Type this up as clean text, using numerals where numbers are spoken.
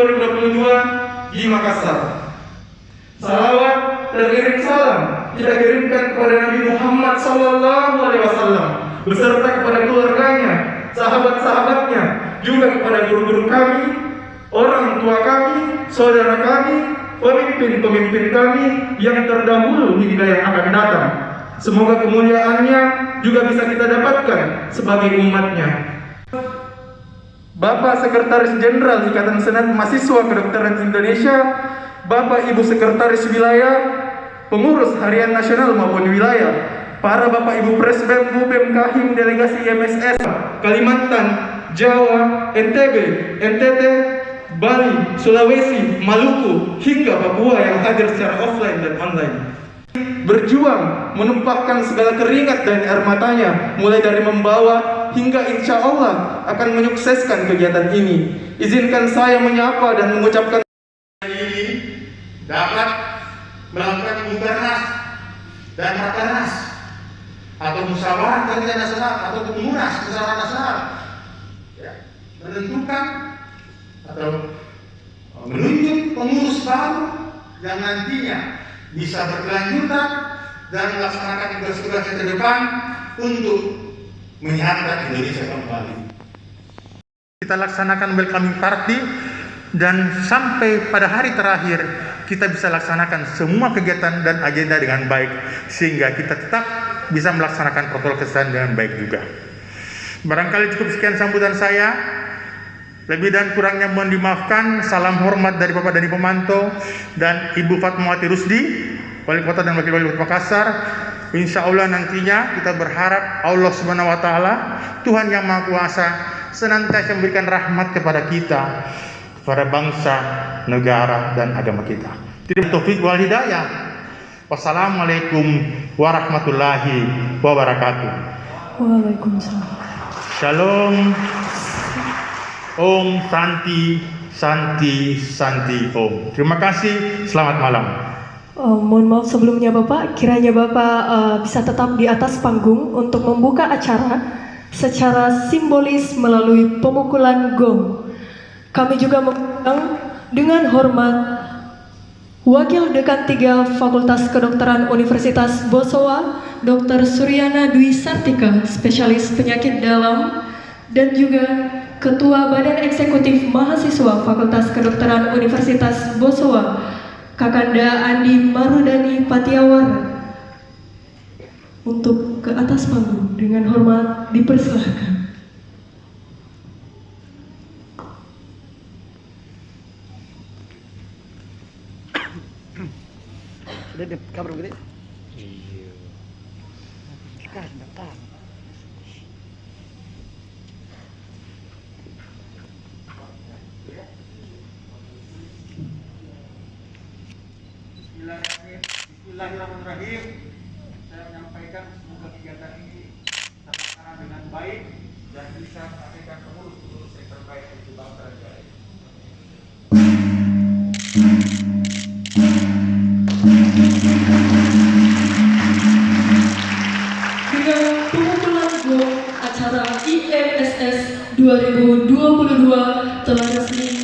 2022 di Makassar. Salawat teriring salam kita kirimkan kepada Nabi Muhammad SAW beserta kepada keluarganya, sahabat-sahabatnya, juga kepada guru-guru kami, orang tua kami, saudara kami, pemimpin-pemimpin kami yang terdahulu hingga yang akan datang. Semoga kemuliaannya juga bisa kita dapatkan sebagai umatnya. Bapak Sekretaris Jenderal Ikatan Senat Mahasiswa Kedokteran Indonesia, Bapak Ibu Sekretaris Wilayah, pengurus harian nasional maupun wilayah, para Bapak Ibu Presbem, Bupem, Kahim, delegasi MSS, Kalimantan, Jawa, NTB, NTT, Bali, Sulawesi, Maluku, hingga Papua yang hadir secara offline dan online. Berjuang menumpahkan segala keringat dan air matanya, mulai dari membawa hingga insya Allah akan menyukseskan kegiatan ini. Izinkan saya menyapa dan mengucapkan ini dapat melakukan mukernas dan rakernas atau musyawarah kerja nasional atau munas musyawarah nasional, ya, menentukan atau menunjuk pengurus baru yang nantinya bisa berkelanjutan dan melaksanakan tugas-tugas ke depan untuk menyatakan Indonesia kembali. Kita laksanakan welcoming party dan sampai pada hari terakhir kita bisa laksanakan semua kegiatan dan agenda dengan baik sehingga kita tetap bisa melaksanakan protokol kesehatan dengan baik juga. Barangkali cukup sekian sambutan saya. Lebih dan kurangnya mohon dimaafkan. Salam hormat dari Bapak Dani Pemanto dan Ibu Fatmawati Rusdi, Wali Kota dan Wakil Wali Kota Makassar. Insya Allah nantinya kita berharap Allah Subhanahu Wa Taala, Tuhan yang Maha Kuasa, senantiasa memberikan rahmat kepada kita, kepada bangsa, negara dan agama kita. Tidak taufik wal hidayah. Wassalamualaikum warahmatullahi wabarakatuh. Waalaikumsalam. Shalom. Om Santi Santi Santi Om. Terima kasih. Selamat malam. Mohon maaf sebelumnya Bapak, kiranya Bapak bisa tetap di atas panggung untuk membuka acara secara simbolis melalui pemukulan gong. Kami juga mengundang dengan hormat Wakil Dekan 3 Fakultas Kedokteran Universitas Bosowa, Dr. Suryana Dwi Sartika, spesialis penyakit dalam, dan juga Ketua Badan Eksekutif Mahasiswa Fakultas Kedokteran Universitas Bosowa, Kakanda Andi Marudani Patiawara, untuk ke atas panggung dengan hormat dipersilahkan. Sudah deh, kabar gede. Iya. Kan datang. Bismillahirrahmanirrahim. Saya menyampaikan semoga kegiatan ini terlaksana dengan baik dan bisa menghasilkan pengurus yang terbaik untuk bangsa dan negara. Dengan pemukulan gong, acara IMSS 2022 telah resmi